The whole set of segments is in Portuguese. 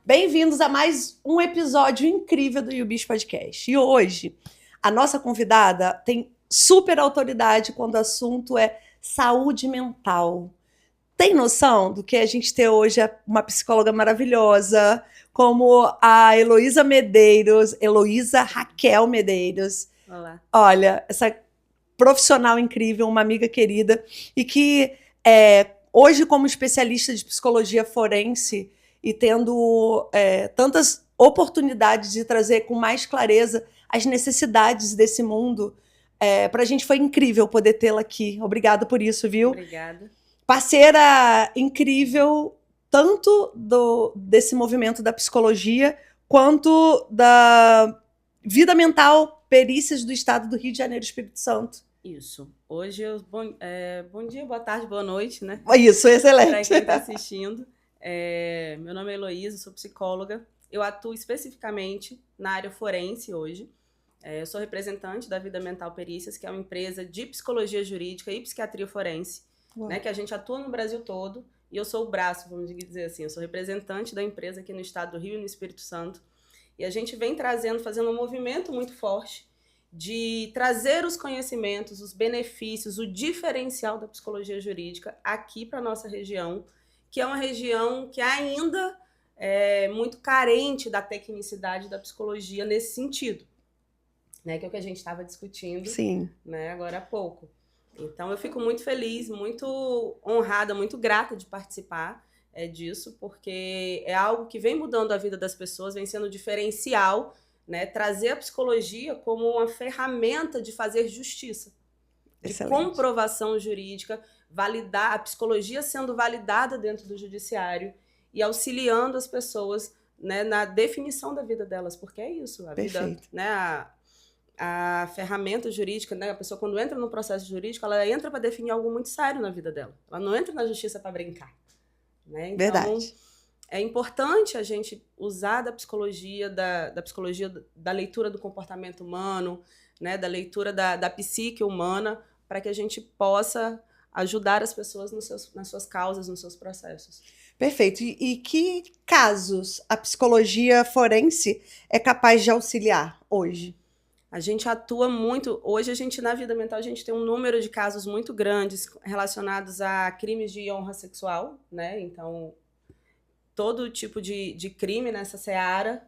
Bem-vindos a mais um episódio incrível do YouBiz Podcast. E hoje, a nossa convidada tem super autoridade quando o assunto é saúde mental. Tem noção do que a gente tem hoje uma psicóloga maravilhosa, como a Heloísa Raquel Medeiros. Olá. Olha, essa profissional incrível, uma amiga querida, e que hoje, como especialista de psicologia forense, e tendo tantas oportunidades de trazer com mais clareza as necessidades desse mundo, para a gente foi incrível poder tê-la aqui. Obrigada por isso, viu? Obrigada. Parceira incrível, tanto desse movimento da psicologia, quanto da vida mental, perícias do estado do Rio de Janeiro e Espírito Santo. Isso. Hoje, bom dia, boa tarde, boa noite, né? Isso, excelente. Para quem está assistindo. Meu nome é Heloísa, sou psicóloga. Eu atuo especificamente na área forense hoje. Eu sou representante da Vida Mental Perícias, que é uma empresa de psicologia jurídica e psiquiatria forense, né, que a gente atua no Brasil todo. E eu sou o braço, vamos dizer assim, eu sou representante da empresa aqui no estado do Rio e no Espírito Santo. E a gente vem fazendo um movimento muito forte de trazer os conhecimentos, os benefícios, o diferencial da psicologia jurídica aqui para a nossa região, que é uma região que ainda é muito carente da tecnicidade da psicologia nesse sentido, né, que é o que a gente estava discutindo. Sim. Né, agora há pouco. Então, eu fico muito feliz, muito honrada, muito grata de participar disso, porque é algo que vem mudando a vida das pessoas, vem sendo diferencial, né? Trazer a psicologia como uma ferramenta de fazer justiça, de comprovação jurídica, validar a psicologia sendo validada dentro do judiciário e auxiliando as pessoas, né, na definição da vida delas, porque é isso, a vida, né, a ferramenta jurídica, né? A pessoa, quando entra no processo jurídico, ela entra para definir algo muito sério na vida dela. Ela não entra na justiça para brincar. Né? Então, verdade. É importante a gente usar da psicologia da leitura do comportamento humano, né? Da leitura da psique humana, para que a gente possa ajudar as pessoas nas suas causas, nos seus processos. Perfeito. E que casos a psicologia forense é capaz de auxiliar hoje? A gente atua muito, hoje na Vida Mental a gente tem um número de casos muito grandes relacionados a crimes de honra sexual, né? Então, todo tipo de crime nessa seara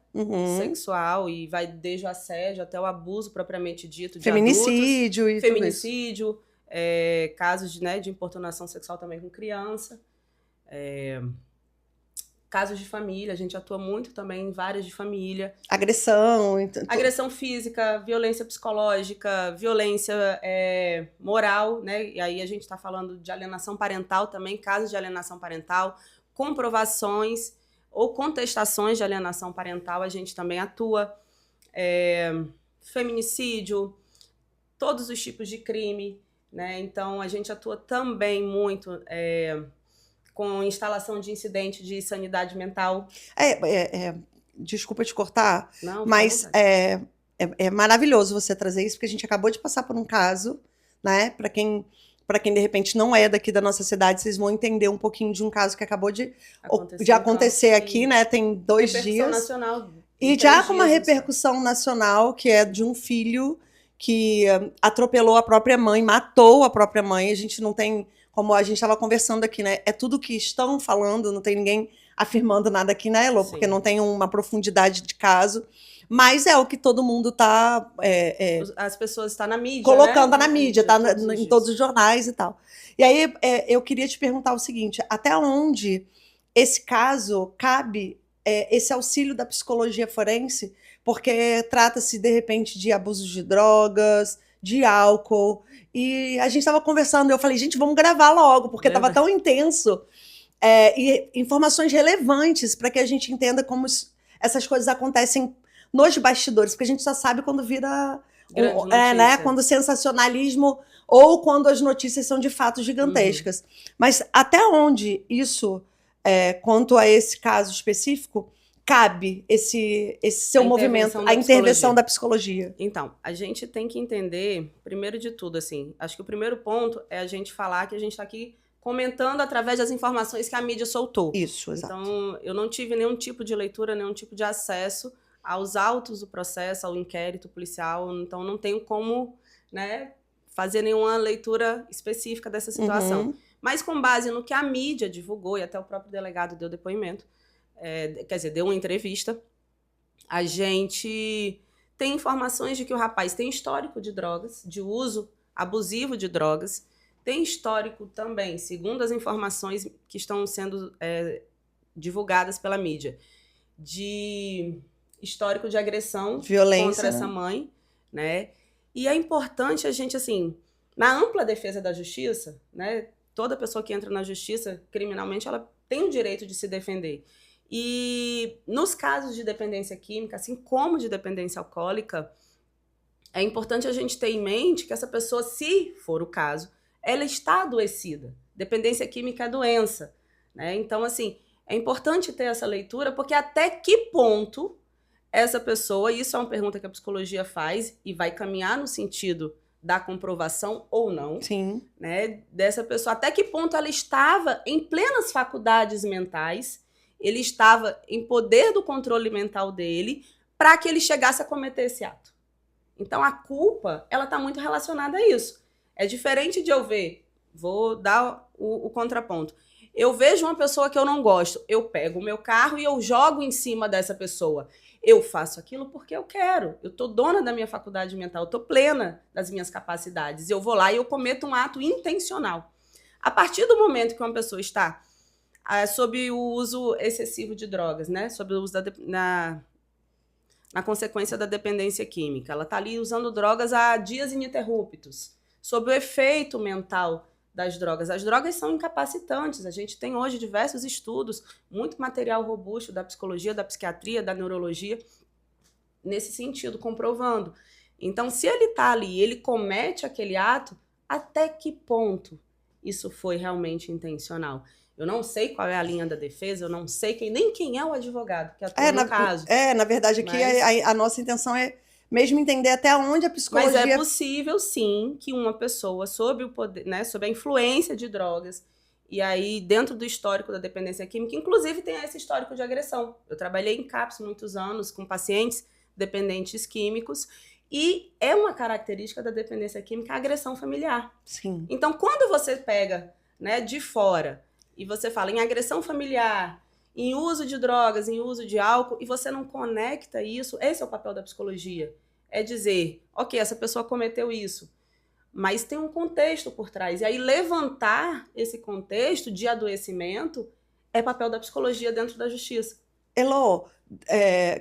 sexual, e vai desde o assédio até o abuso propriamente dito de feminicídio adultos. E feminicídio, casos de importunação sexual também com criança. Casos de família, a gente atua muito também em várias de família. Agressão física, violência psicológica, violência moral, né? E aí a gente está falando de alienação parental também, casos de alienação parental, comprovações ou contestações de alienação parental, a gente também atua. Feminicídio, todos os tipos de crime, né? Então a gente atua também muito com instalação de incidente de sanidade mental. Desculpa te cortar, não, mas é maravilhoso você trazer isso, porque a gente acabou de passar por um caso, né? Para quem de repente não é daqui da nossa cidade, vocês vão entender um pouquinho de um caso que acabou de acontecer aqui, né? Tem 2 dias. Nacional, e já com uma repercussão nacional, que é de um filho que atropelou a própria mãe, matou a própria mãe. A gente não tem, como a gente estava conversando aqui, né? É tudo que estão falando, não tem ninguém afirmando nada aqui, né, Elô? Porque não tem uma profundidade de caso. Mas é o que todo mundo está... As pessoas estão na mídia, colocando, né? Na mídia, está em todos os jornais e tal. E aí eu queria te perguntar o seguinte, até onde esse caso cabe esse auxílio da psicologia forense? Porque trata-se, de repente, de abusos de drogas, de álcool. E a gente estava conversando, eu falei, gente, vamos gravar logo, porque estava tão intenso. E informações relevantes para que a gente entenda como essas coisas acontecem nos bastidores, porque a gente só sabe quando vira... né? Quando o sensacionalismo ou quando as notícias são de fato gigantescas. Mas até onde isso, quanto a esse caso específico, cabe esse seu movimento, a intervenção da psicologia? Então, a gente tem que entender, primeiro de tudo, assim, acho que o primeiro ponto é a gente falar que a gente está aqui comentando através das informações que a mídia soltou. Isso, exato. Então, eu não tive nenhum tipo de leitura, nenhum tipo de acesso aos autos do processo, ao inquérito policial, então não tenho como, né, fazer nenhuma leitura específica dessa situação. Mas com base no que a mídia divulgou, e até o próprio delegado deu depoimento, quer dizer, deu uma entrevista, a gente tem informações de que o rapaz tem histórico de drogas, de uso abusivo de drogas, tem histórico também, segundo as informações que estão sendo divulgadas pela mídia, de histórico de agressão, violência contra essa mãe, né? E é importante a gente, assim, na ampla defesa da justiça, né? Toda pessoa que entra na justiça criminalmente, ela tem o direito de se defender. E nos casos de dependência química, assim como de dependência alcoólica, é importante a gente ter em mente que essa pessoa, se for o caso, ela está adoecida. Dependência química é doença, né? Então, assim, é importante ter essa leitura, porque até que ponto essa pessoa, isso é uma pergunta que a psicologia faz e vai caminhar no sentido da comprovação ou não, sim, né, dessa pessoa, até que ponto ela estava em plenas faculdades mentais, ele estava em poder do controle mental dele para que ele chegasse a cometer esse ato. Então, a culpa, ela está muito relacionada a isso. É diferente de eu ver, vou dar o contraponto, eu vejo uma pessoa que eu não gosto, eu pego o meu carro e eu jogo em cima dessa pessoa. Eu faço aquilo porque eu quero. Eu estou dona da minha faculdade mental, eu estou plena das minhas capacidades. Eu vou lá e eu cometo um ato intencional. A partir do momento que uma pessoa está sob o uso excessivo de drogas, né? Sob o uso na consequência da dependência química, ela está ali usando drogas há dias ininterruptos, sob o efeito mental das drogas. As drogas são incapacitantes. A gente tem hoje diversos estudos, muito material robusto da psicologia, da psiquiatria, da neurologia, nesse sentido, comprovando. Então, se ele está ali, ele comete aquele ato, até que ponto isso foi realmente intencional? Eu não sei qual é a linha da defesa, eu não sei nem quem é o advogado que atua no caso. Na verdade, aqui a nossa intenção é mesmo entender até onde a psicologia... Mas é possível, sim, que uma pessoa sob o poder, né, sob a influência de drogas, e aí dentro do histórico da dependência química, inclusive tem esse histórico de agressão. Eu trabalhei em CAPS muitos anos com pacientes dependentes químicos, e é uma característica da dependência química a agressão familiar. Sim. Então, quando você pega, né, de fora e você fala em agressão familiar, em uso de drogas, em uso de álcool, e você não conecta isso, esse é o papel da psicologia. É dizer, ok, essa pessoa cometeu isso, mas tem um contexto por trás. E aí levantar esse contexto de adoecimento é papel da psicologia dentro da justiça. Elô,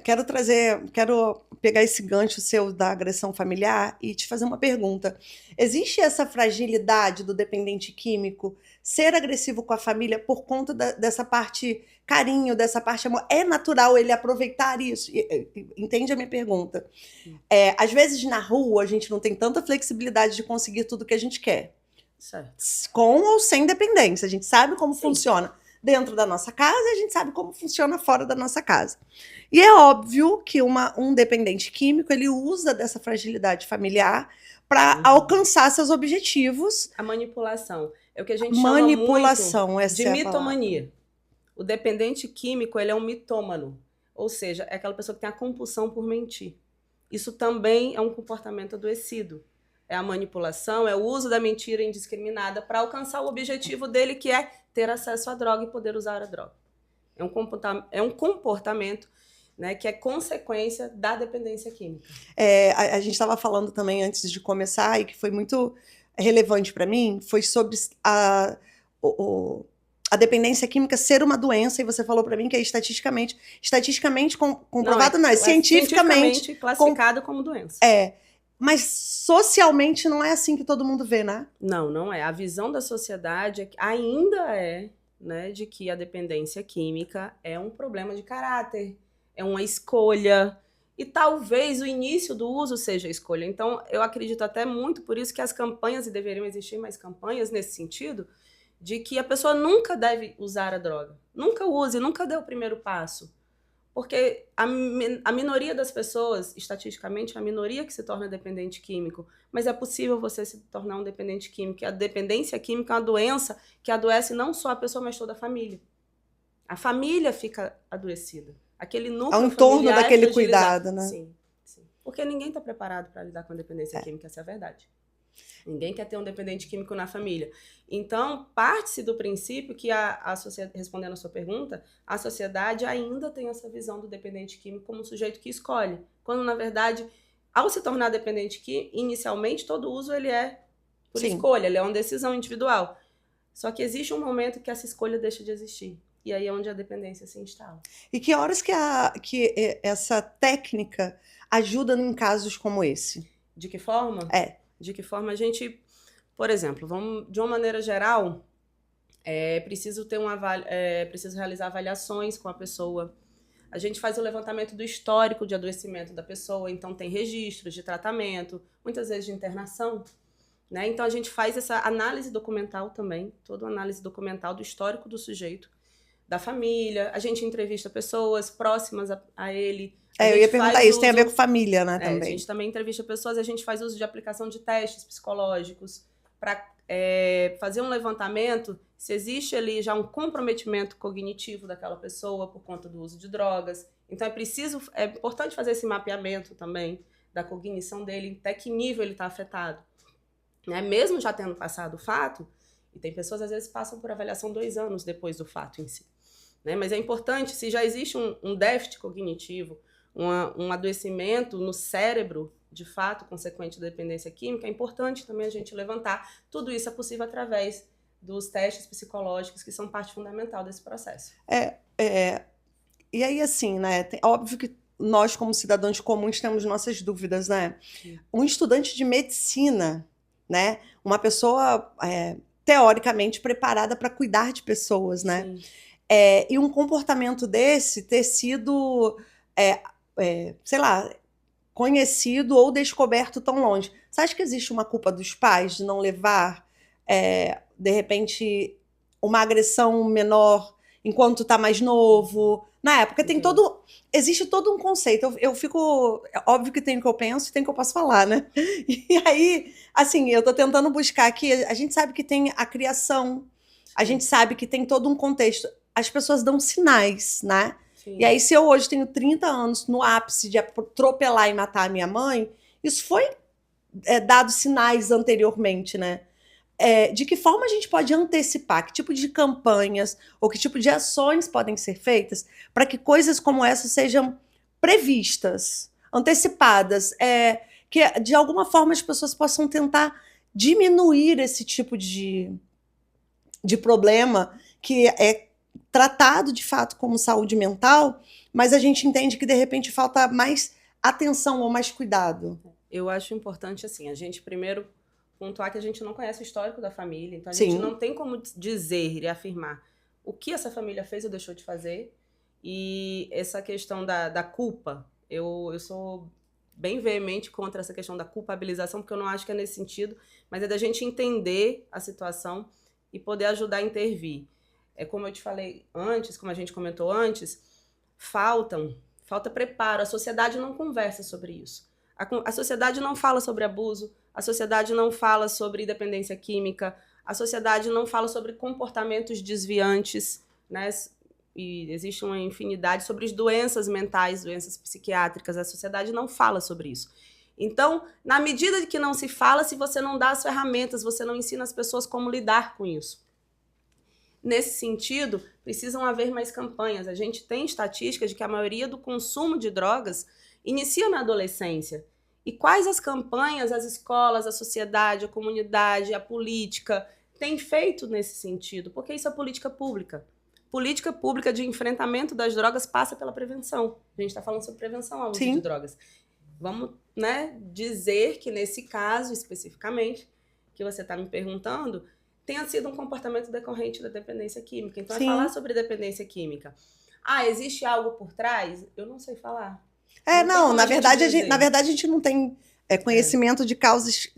quero pegar esse gancho seu da agressão familiar e te fazer uma pergunta. Existe essa fragilidade do dependente químico ser agressivo com a família por conta dessa parte carinho, dessa parte amor? É natural ele aproveitar isso? Entende a minha pergunta? Às vezes na rua a gente não tem tanta flexibilidade de conseguir tudo que a gente quer. Certo. Com ou sem dependência. A gente sabe como funciona dentro da nossa casa e a gente sabe como funciona fora da nossa casa. E é óbvio que um dependente químico, ele usa dessa fragilidade familiar para alcançar seus objetivos. A manipulação. É o que a gente chama muito de mitomania. O dependente químico, ele é um mitômano. Ou seja, é aquela pessoa que tem a compulsão por mentir. Isso também é um comportamento adoecido. É a manipulação, é o uso da mentira indiscriminada para alcançar o objetivo dele, que é ter acesso à droga e poder usar a droga. É um comportamento, né, que é consequência da dependência química. A gente estava falando também antes de começar, e que foi muito relevante para mim, foi sobre a dependência química ser uma doença, e você falou para mim que é estatisticamente comprovado, não, é cientificamente classificado como doença. Mas socialmente não é assim que todo mundo vê, né? Não, não é. A visão da sociedade ainda é, né, de que a dependência química é um problema de caráter, é uma escolha, e talvez o início do uso seja a escolha. Então, eu acredito até muito, por isso que as campanhas, e deveriam existir mais campanhas nesse sentido, de que a pessoa nunca deve usar a droga. Nunca use, nunca dê o primeiro passo. Porque a minoria das pessoas, estatisticamente, é a minoria que se torna dependente químico. Mas é possível você se tornar um dependente químico. E a dependência química é uma doença que adoece não só a pessoa, mas toda a família. A família fica adoecida. Aquele núcleo ao entorno familiar daquele é fragilizado. cuidado, né? Sim, sim. Porque ninguém está preparado para lidar com a dependência química, essa é a verdade. Ninguém quer ter um dependente químico na família. Então, parte-se do princípio que respondendo a sua pergunta, a sociedade ainda tem essa visão do dependente químico como um sujeito que escolhe. Quando, na verdade, ao se tornar dependente químico, inicialmente, todo uso ele é por escolha, ele é uma decisão individual. Só que existe um momento que essa escolha deixa de existir. E aí é onde a dependência se instala. E que horas que essa técnica ajuda em casos como esse? De que forma? De que forma a gente, por exemplo, de uma maneira geral, preciso realizar avaliações com a pessoa. A gente faz o levantamento do histórico de adoecimento da pessoa, então tem registros de tratamento, muitas vezes de internação, né? Então a gente faz essa análise documental também, toda a análise documental do histórico do sujeito, da família, a gente entrevista pessoas próximas a ele. Eu ia perguntar isso, tem a ver com família, né, também. A gente também entrevista pessoas, a gente faz uso de aplicação de testes psicológicos para fazer um levantamento se existe ali já um comprometimento cognitivo daquela pessoa por conta do uso de drogas. Então é importante fazer esse mapeamento também da cognição dele, até que nível ele está afetado. Né? Mesmo já tendo passado o fato, e tem pessoas às vezes passam por avaliação 2 anos depois do fato em si. Né? Mas é importante, se já existe um déficit cognitivo, um adoecimento no cérebro, de fato, consequente da dependência química, é importante também a gente levantar. Tudo isso é possível através dos testes psicológicos, que são parte fundamental desse processo. E aí, assim, né, óbvio que nós, como cidadãos comuns, temos nossas dúvidas, né? Sim. Um estudante de medicina, né, uma pessoa teoricamente preparada para cuidar de pessoas, né? Sim. E um comportamento desse ter sido, sei lá, conhecido ou descoberto tão longe. Você acha que existe uma culpa dos pais de não levar, de repente, uma agressão menor enquanto está mais novo? Na época existe todo um conceito. Eu fico, óbvio que tem o que eu penso e tem o que eu posso falar, né? E aí, assim, eu tô tentando buscar aqui, a gente sabe que tem a criação, a gente sabe que tem todo um contexto. As pessoas dão sinais, né? Sim. E aí, se eu hoje tenho 30 anos no ápice de atropelar e matar a minha mãe, isso foi dado sinais anteriormente, né? De que forma a gente pode antecipar? Que tipo de campanhas ou que tipo de ações podem ser feitas para que coisas como essa sejam previstas, antecipadas, que de alguma forma as pessoas possam tentar diminuir esse tipo de problema que é tratado de fato como saúde mental, mas a gente entende que de repente falta mais atenção ou mais cuidado. Eu acho importante, assim, a gente primeiro pontuar que a gente não conhece o histórico da família, então a gente não tem como dizer e afirmar o que essa família fez ou deixou de fazer. E essa questão da culpa, eu sou bem veemente contra essa questão da culpabilização, porque eu não acho que é nesse sentido, mas é da gente entender a situação e poder ajudar a intervir. Como eu te falei antes, como a gente comentou antes, falta preparo, a sociedade não conversa sobre isso. A sociedade não fala sobre abuso, a sociedade não fala sobre dependência química, a sociedade não fala sobre comportamentos desviantes, né? E existe uma infinidade sobre as doenças mentais, doenças psiquiátricas, a sociedade não fala sobre isso. Então, na medida que não se fala, se você não dá as ferramentas, você não ensina as pessoas como lidar com isso. Nesse sentido, precisam haver mais campanhas. A gente tem estatísticas de que a maioria do consumo de drogas inicia na adolescência. E quais as campanhas as escolas, a sociedade, a comunidade, a política têm feito nesse sentido? Porque isso é política pública. Política pública de enfrentamento das drogas passa pela prevenção. A gente está falando sobre prevenção ao uso de drogas. Vamos, né, dizer que nesse caso, especificamente, que você está me perguntando, tenha sido um comportamento decorrente da dependência química. Então, é falar sobre dependência química. Existe algo por trás? Eu não sei falar. Na verdade, a gente não tem conhecimento de causas,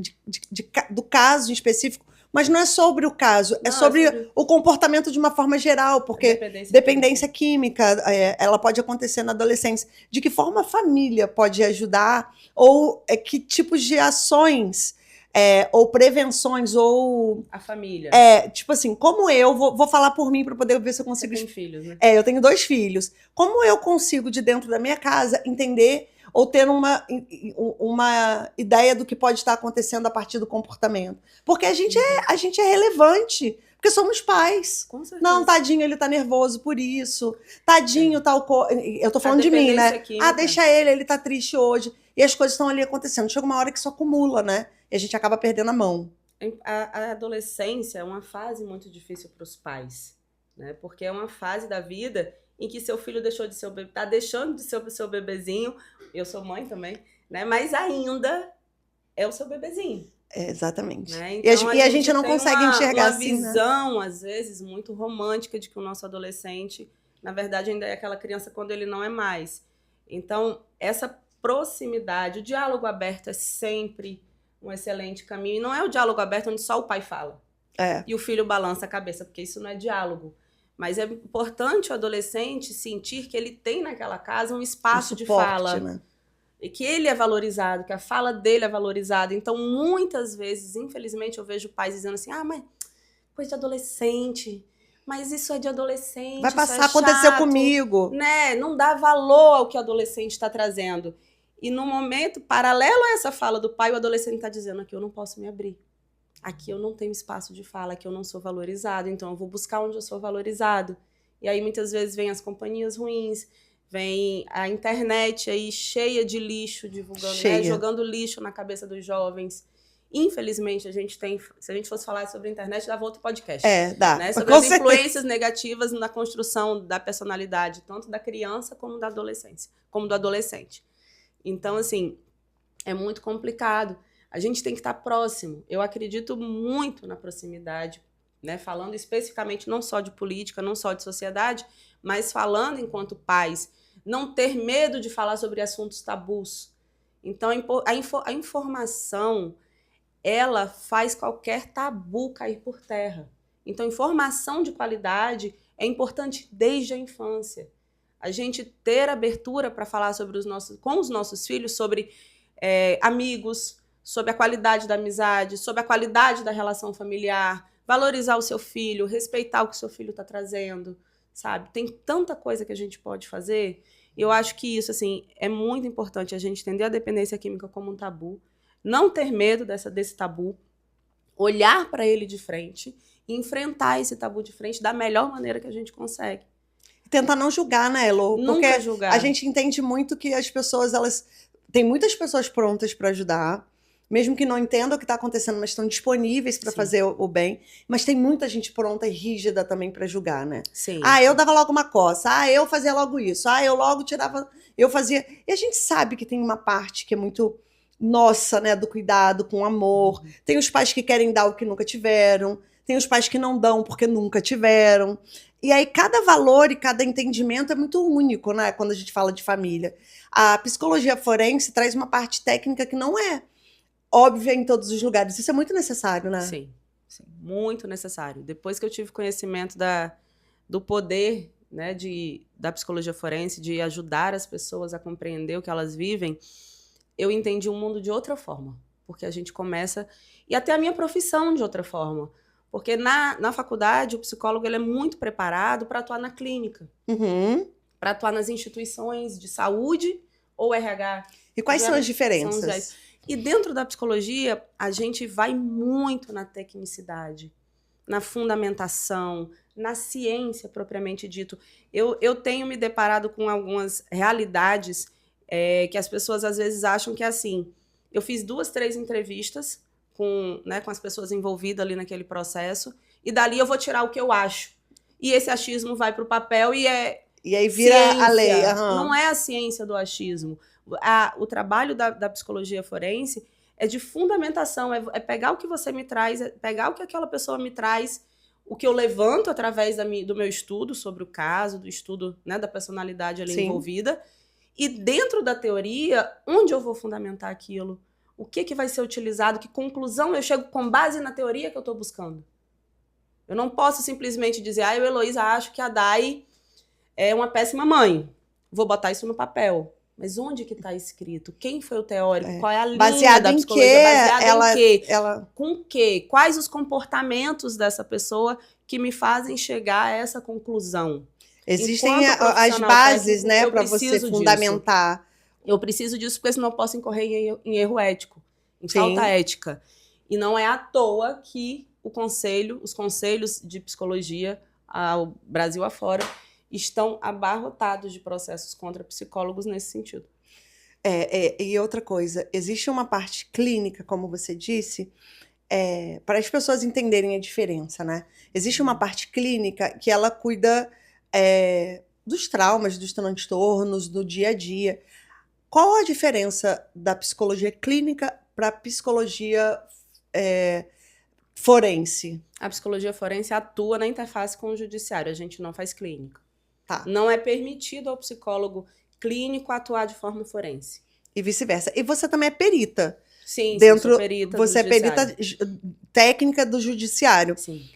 do caso em específico, Mas não é sobre o caso, é sobre o comportamento de uma forma geral, porque dependência química, ela pode acontecer na adolescência. De que forma a família pode ajudar? Ou que tipos de ações, ou prevenções, ou... A família. Tipo assim, como eu... Vou falar por mim para poder ver se eu consigo... Você tem filhos, né? Eu tenho 2 filhos. Como eu consigo, de dentro da minha casa, entender... ou ter uma ideia do que pode estar acontecendo a partir do comportamento. Porque a gente é relevante, porque somos pais. Com certeza. Não, tadinho, ele tá nervoso por isso. Tadinho, tal coisa. Eu tô falando de mim, né? Química. Deixa ele tá triste hoje. E as coisas estão ali acontecendo. Chega uma hora que isso acumula, né? E a gente acaba perdendo a mão. A adolescência é uma fase muito difícil para os pais, né? Porque é uma fase da vida em que seu filho tá deixando de ser o seu bebezinho. Eu sou mãe também, né? Mas ainda é o seu bebezinho. Exatamente. Né? Então, e a gente não consegue enxergar assim, uma visão, às vezes, muito romântica de que o nosso adolescente, na verdade, ainda é aquela criança quando ele não é mais. Então, essa proximidade, o diálogo aberto é sempre um excelente caminho. E não é o diálogo aberto onde só o pai fala. E o filho balança a cabeça, porque isso não é diálogo. Mas é importante o adolescente sentir que ele tem naquela casa um espaço de fala. Né? E que ele é valorizado, que a fala dele é valorizada. Então, muitas vezes, infelizmente, eu vejo pais dizendo assim, mas coisa de adolescente, mas isso é de adolescente, vai passar, isso é aconteceu chato, comigo. Né? Não dá valor ao que o adolescente está trazendo. E no momento, paralelo a essa fala do pai, o adolescente está dizendo, aqui eu não posso me abrir. Aqui eu não tenho espaço de fala, aqui eu não sou valorizado, então eu vou buscar onde eu sou valorizado. E aí muitas vezes vem as companhias ruins, vem a internet aí cheia de lixo, divulgando, né, jogando lixo na cabeça dos jovens. Infelizmente, a gente tem, se a gente fosse falar sobre a internet, dava outro podcast. Dá. Né, sobre as influências negativas na construção da personalidade, tanto da criança como da adolescência, como do adolescente. Então, assim, é muito complicado. A gente tem que estar próximo. Eu acredito muito na proximidade, né? Falando especificamente não só de política, não só de sociedade, mas falando enquanto pais. Não ter medo de falar sobre assuntos tabus. Então, a informação, ela faz qualquer tabu cair por terra. Então, informação de qualidade é importante desde a infância. A gente ter abertura para falar com os nossos filhos sobre amigos, sobre a qualidade da amizade, sobre a qualidade da relação familiar, valorizar o seu filho, respeitar o que o seu filho está trazendo, sabe? Tem tanta coisa que a gente pode fazer. E eu acho que isso, assim, é muito importante, a gente entender a dependência química como um tabu, não ter medo desse tabu, olhar para ele de frente e enfrentar esse tabu de frente da melhor maneira que a gente consegue. Tentar não julgar, né, Elo? Nunca julgar. A gente entende muito que as pessoas, tem muitas pessoas prontas para ajudar, mesmo que não entendam o que está acontecendo, mas estão disponíveis para fazer o bem. Mas tem muita gente pronta e rígida também para julgar, né? Sim. Eu dava logo uma coça. Eu fazia logo isso. Eu logo tirava... Eu fazia... E a gente sabe que tem uma parte que é muito nossa, né? Do cuidado, com amor. Tem os pais que querem dar o que nunca tiveram. Tem os pais que não dão porque nunca tiveram. E aí cada valor e cada entendimento é muito único, né? Quando a gente fala de família. A psicologia forense traz uma parte técnica que não é óbvia em todos os lugares. Isso é muito necessário, né? Sim, muito necessário. Depois que eu tive conhecimento do poder, né, da psicologia forense, de ajudar as pessoas a compreender o que elas vivem, eu entendi o mundo de outra forma. Porque a gente começa... E até a minha profissão de outra forma. Porque na faculdade, o psicólogo ele é muito preparado para atuar na clínica. Para atuar nas instituições de saúde ou RH. E quais são as diferenças? E dentro da psicologia, a gente vai muito na tecnicidade, na fundamentação, na ciência propriamente dito. Eu tenho me deparado com algumas realidades que as pessoas às vezes acham que é assim. Eu fiz 2, 3 entrevistas com as pessoas envolvidas ali naquele processo, e dali eu vou tirar o que eu acho. E esse achismo vai para o papel e aí vira ciência. A lei. Não é a ciência do achismo. O trabalho da psicologia forense é de fundamentação, é pegar o que você me traz, é pegar o que aquela pessoa me traz, o que eu levanto através do meu estudo sobre o caso, do estudo, né, da personalidade ali envolvida, e dentro da teoria, onde eu vou fundamentar aquilo? o que vai ser utilizado, que conclusão eu chego com base na teoria que eu estou buscando. Eu não posso simplesmente dizer, eu, Heloísa, acho que a Dai é uma péssima mãe. Vou botar isso no papel. Mas onde que está escrito? Quem foi o teórico? Qual é a linha da psicologia? Baseada em quê? Com o quê? Quais os comportamentos dessa pessoa que me fazem chegar a essa conclusão? Existem as bases, né, para você fundamentar. Eu preciso disso porque senão eu posso incorrer em erro ético, em falta ética. E não é à toa que os conselhos de psicologia ao Brasil afora estão abarrotados de processos contra psicólogos nesse sentido. E outra coisa, existe uma parte clínica, como você disse, para as pessoas entenderem a diferença, né? Existe uma parte clínica que ela cuida dos traumas, dos transtornos, do dia a dia. Qual a diferença da psicologia clínica para a psicologia forense? A psicologia forense atua na interface com o judiciário, a gente não faz clínica. Tá. Não é permitido ao psicólogo clínico atuar de forma forense. E vice-versa. E você também é perita. Sim, dentro, sou perita você do é perita técnica do judiciário. Sim.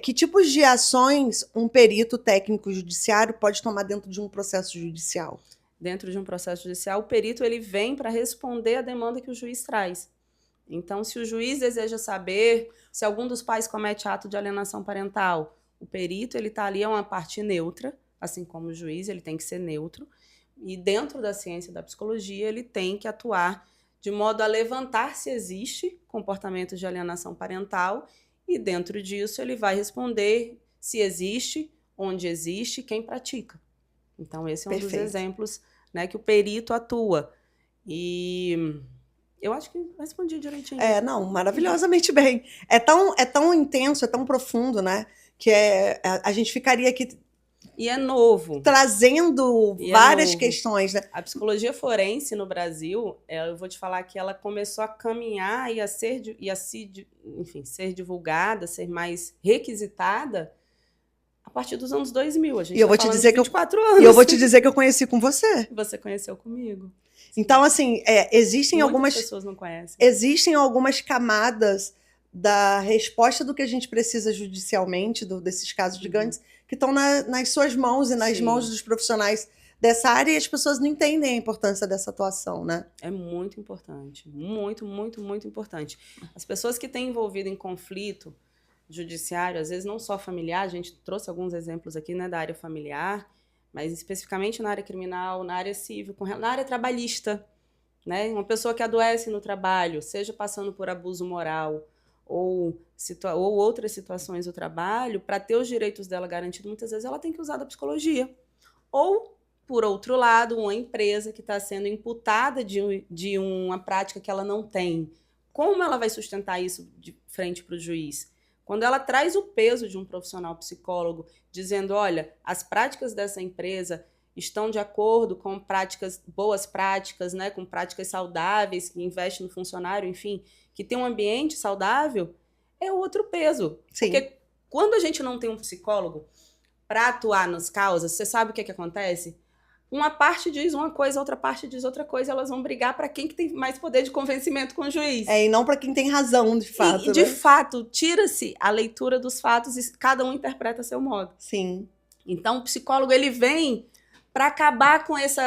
Que tipos de ações um perito técnico judiciário pode tomar dentro de um processo judicial? Dentro de um processo judicial, o perito ele vem para responder a demanda que o juiz traz. Então, se o juiz deseja saber se algum dos pais comete ato de alienação parental, o perito ele está ali, é uma parte neutra, assim como o juiz, ele tem que ser neutro. E dentro da ciência da psicologia, ele tem que atuar de modo a levantar se existe comportamento de alienação parental e dentro disso ele vai responder se existe, onde existe, quem pratica. Então, esse é um dos exemplos, né, que o perito atua. E eu acho que respondi direitinho. Não, maravilhosamente bem. É tão intenso, é tão profundo, né? Que a gente ficaria aqui... E é novo. Trazendo várias questões, né? A psicologia forense no Brasil, eu vou te falar que ela começou a caminhar e a ser divulgada, ser mais requisitada a partir dos anos 2000. A gente e eu vou te dizer 24 anos. E eu vou te dizer que eu conheci com você. Você conheceu comigo. Sim. Então, assim, existem Muitas pessoas não conhecem. Existem algumas camadas da resposta do que a gente precisa judicialmente, desses casos gigantes, que estão nas suas mãos e nas mãos dos profissionais dessa área, e as pessoas não entendem a importância dessa atuação, né? É muito importante. Muito, muito, muito importante. As pessoas que têm envolvido em conflito judiciário, às vezes não só familiar, a gente trouxe alguns exemplos aqui, né, da área familiar, mas especificamente na área criminal, na área civil, na área trabalhista, né? Uma pessoa que adoece no trabalho, seja passando por abuso moral ou outras situações do trabalho, para ter os direitos dela garantidos, muitas vezes ela tem que usar da psicologia. Ou, por outro lado, uma empresa que está sendo imputada de uma prática que ela não tem. Como ela vai sustentar isso de frente para o juiz? Quando ela traz o peso de um profissional psicólogo, dizendo, olha, as práticas dessa empresa estão de acordo com boas práticas, né, com práticas saudáveis, que investem no funcionário, enfim, que tem um ambiente saudável, é outro peso. Sim. Porque quando a gente não tem um psicólogo para atuar nas causas, você sabe o que acontece? Uma parte diz uma coisa, outra parte diz outra coisa, elas vão brigar para quem que tem mais poder de convencimento com o juiz. E não para quem tem razão, de fato. E de fato, tira-se a leitura dos fatos e cada um interpreta a seu modo. Sim. Então, o psicólogo ele vem para acabar com esse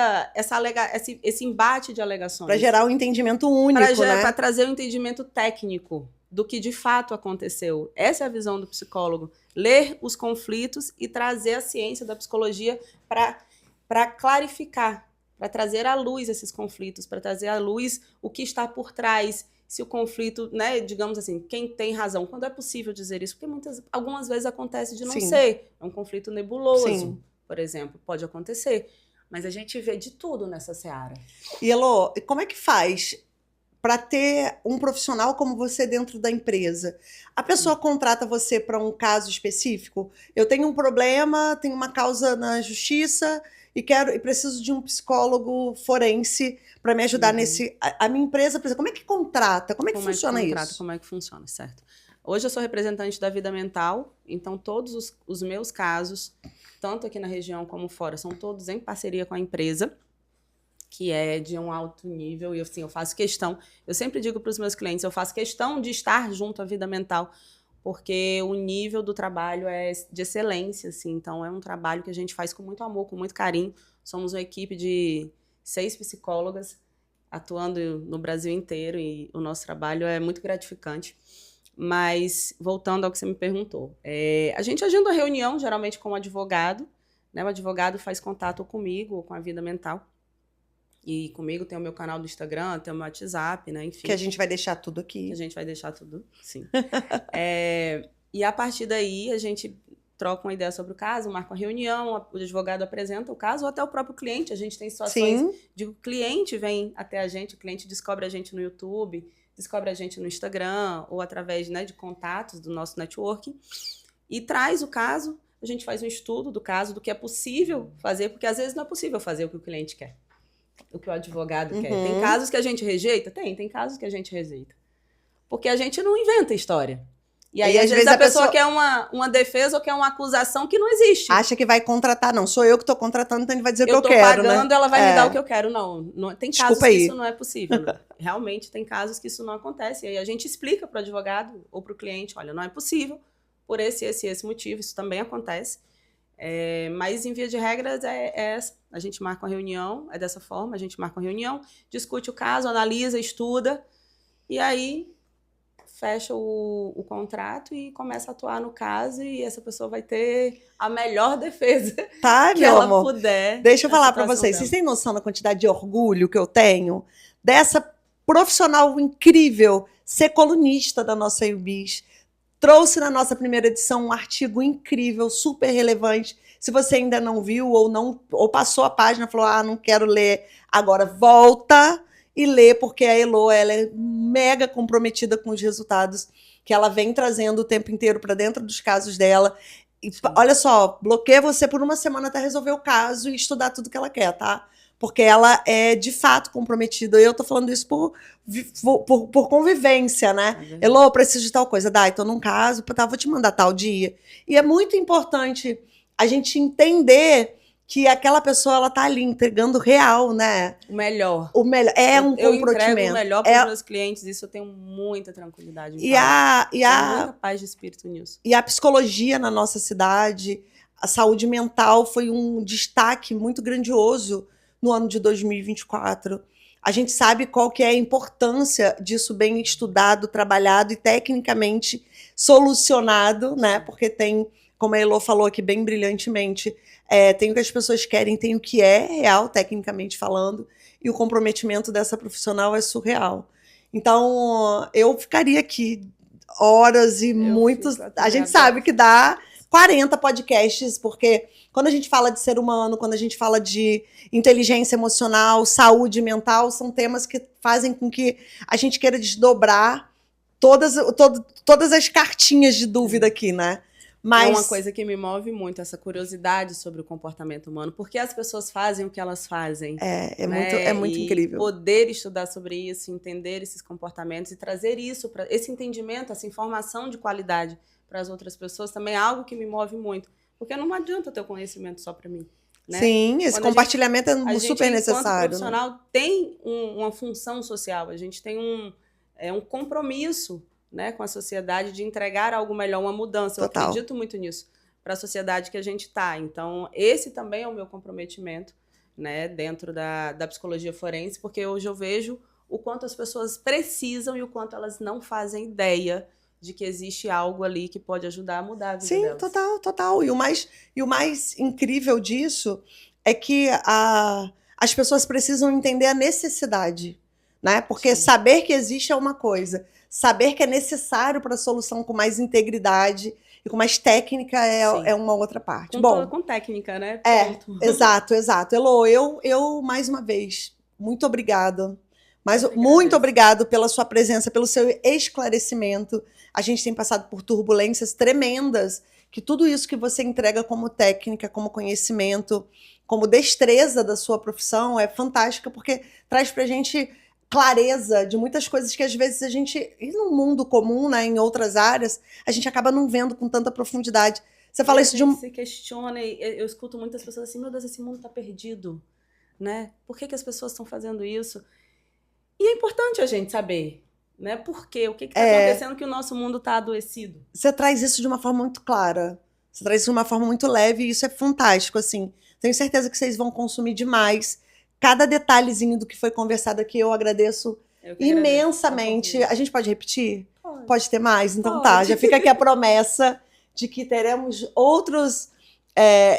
embate de alegações. Para gerar um entendimento único, né? Para trazer um entendimento técnico do que de fato aconteceu. Essa é a visão do psicólogo. Ler os conflitos e trazer a ciência da psicologia para clarificar, para trazer à luz esses conflitos, para trazer à luz o que está por trás, se o conflito, né, digamos assim, quem tem razão, quando é possível dizer isso, porque algumas vezes acontece de não ser, é um conflito nebuloso. Sim. Por exemplo, pode acontecer, mas a gente vê de tudo nessa seara. E Elô, como é que faz para ter um profissional como você dentro da empresa? A pessoa contrata você para um caso específico? Eu tenho um problema, tenho uma causa na justiça e preciso de um psicólogo forense para me ajudar nesse... A minha empresa, por exemplo, como é que contrata? Como é que funciona isso? Como é que funciona, certo? Hoje eu sou representante da Vida Mental, então todos os meus casos, tanto aqui na região como fora, são todos em parceria com a empresa. que é de um alto nível, e assim, eu faço questão, eu sempre digo para os meus clientes, eu faço questão de estar junto à Vida Mental, porque o nível do trabalho é de excelência, assim, então é um trabalho que a gente faz com muito amor, com muito carinho. Somos uma equipe de 6 psicólogas atuando no Brasil inteiro e o nosso trabalho é muito gratificante. Mas, voltando ao que você me perguntou, a gente agenda uma reunião, geralmente com um advogado, né? O advogado faz contato comigo ou com a Vida Mental. E comigo tem o meu canal do Instagram, tem o meu WhatsApp, né? Enfim. Que a gente vai deixar tudo aqui. Que a gente vai deixar tudo, sim. E a partir daí, a gente troca uma ideia sobre o caso, marca uma reunião, o advogado apresenta o caso, ou até o próprio cliente. A gente tem situações de que o cliente vem até a gente, o cliente descobre a gente no YouTube, descobre a gente no Instagram, ou através, né, de contatos do nosso networking, e traz o caso. A gente faz um estudo do caso, do que é possível fazer, porque às vezes não é possível fazer o que o cliente quer, o que o advogado quer. Tem casos que a gente rejeita? Tem casos que a gente rejeita. Porque a gente não inventa história. E aí, às vezes, a pessoa quer uma defesa ou quer uma acusação que não existe. Acha que vai contratar. Não, sou eu que estou contratando, então ele vai dizer o que eu quero, Eu tô pagando, né? Ela vai me dar o que eu quero. Não tem casos que isso não é possível. Né? Realmente, tem casos que isso não acontece. E aí a gente explica para o advogado ou para o cliente, olha, não é possível por esse motivo. Isso também acontece. Mas, em via de regras, essa. A gente marca uma reunião, é dessa forma, a gente marca uma reunião, discute o caso, analisa, estuda, e aí fecha o contrato e começa a atuar no caso, e essa pessoa vai ter a melhor defesa que ela puder. Deixa eu falar para vocês, vocês têm noção da quantidade de orgulho que eu tenho dessa profissional incrível, ser colunista da nossa UBIS, trouxe na nossa primeira edição um artigo incrível, super relevante. Se você ainda não viu ou passou a página e falou, não quero ler, agora volta e lê, porque a Elo, ela é mega comprometida com os resultados que ela vem trazendo o tempo inteiro para dentro dos casos dela. E, olha só, bloqueia você por uma semana até resolver o caso e estudar tudo que ela quer, tá? Porque ela é, de fato, comprometida. E eu tô falando isso por convivência, né? Elô, preciso de tal coisa. Dai, tô num caso, tá, vou te mandar tal dia. E é muito importante a gente entender que aquela pessoa, ela tá ali entregando real, né? O melhor. O melhor. É um comprometimento. Eu entrego o melhor para os meus clientes, isso eu tenho muita tranquilidade. Tenho muita paz de espírito nisso. E a psicologia na nossa cidade, a saúde mental foi um destaque muito grandioso no ano de 2024. A gente sabe qual que é a importância disso bem estudado, trabalhado e tecnicamente solucionado, né? Porque tem, como a Elo falou aqui bem brilhantemente, tem o que as pessoas querem, tem o que é real, tecnicamente falando, e o comprometimento dessa profissional é surreal. Então, eu ficaria aqui horas e muitos... A gente sabe que dá 40 podcasts, porque quando a gente fala de ser humano, quando a gente fala de inteligência emocional, saúde mental, são temas que fazem com que a gente queira desdobrar todas as cartinhas de dúvida aqui, né? Mas... É uma coisa que me move muito, essa curiosidade sobre o comportamento humano. Por que as pessoas fazem o que elas fazem? É muito incrível. Poder estudar sobre isso, entender esses comportamentos e trazer isso, esse entendimento, essa informação de qualidade para as outras pessoas também é algo que me move muito. Porque não adianta ter o conhecimento só para mim. Né? Sim, esse compartilhamento é super necessário. Enquanto profissional, tem uma função social, a gente tem um compromisso, né, com a sociedade de entregar algo melhor, uma mudança. Total. Eu acredito muito nisso, para a sociedade que a gente está. Então, esse também é o meu comprometimento, né, dentro da psicologia forense, porque hoje eu vejo o quanto as pessoas precisam e o quanto elas não fazem ideia de que existe algo ali que pode ajudar a mudar a vida delas. Sim, total. E o mais incrível disso é que as pessoas precisam entender a necessidade, né? Porque saber que existe é uma coisa, saber que é necessário para a solução com mais integridade e com mais técnica é uma outra parte. Com técnica, né? Ponto. Exato. Elo, eu mais uma vez, muito obrigada. Muito obrigado pela sua presença, pelo seu esclarecimento. A gente tem passado por turbulências tremendas, que tudo isso que você entrega como técnica, como conhecimento, como destreza da sua profissão é fantástica, porque traz pra gente clareza de muitas coisas que às vezes a gente, e no mundo comum, né, em outras áreas, a gente acaba não vendo com tanta profundidade. Você fala isso de se questiona, e eu escuto muitas pessoas assim, meu Deus, esse mundo tá perdido. né? Por que as pessoas estão fazendo isso? E é importante a gente saber, né? Por quê? O que está acontecendo que o nosso mundo está adoecido? Você traz isso de uma forma muito clara. Você traz isso de uma forma muito leve e isso é fantástico, assim. Tenho certeza que vocês vão consumir demais. Cada detalhezinho do que foi conversado aqui, eu agradeço imensamente. A gente pode repetir? Pode ter mais? Então tá, já fica aqui a promessa de que teremos outros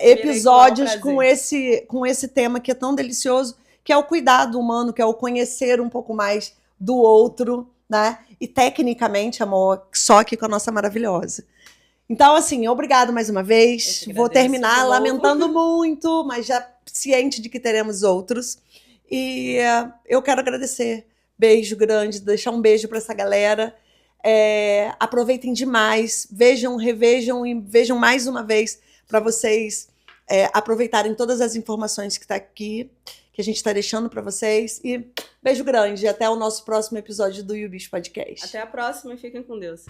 episódios com esse tema que é tão delicioso, que é o cuidado humano, que é o conhecer um pouco mais do outro, né? E tecnicamente, amor, só aqui com a nossa maravilhosa. Então, assim, obrigado mais uma vez. Vou terminar lamentando muito, mas já ciente de que teremos outros. E eu quero agradecer. Beijo grande, deixar um beijo para essa galera. Aproveitem demais, vejam, revejam e vejam mais uma vez para vocês aproveitarem todas as informações que tá aqui, que a gente está deixando para vocês. E beijo grande, até o nosso próximo episódio do YouBiz Podcast. Até a próxima e fiquem com Deus.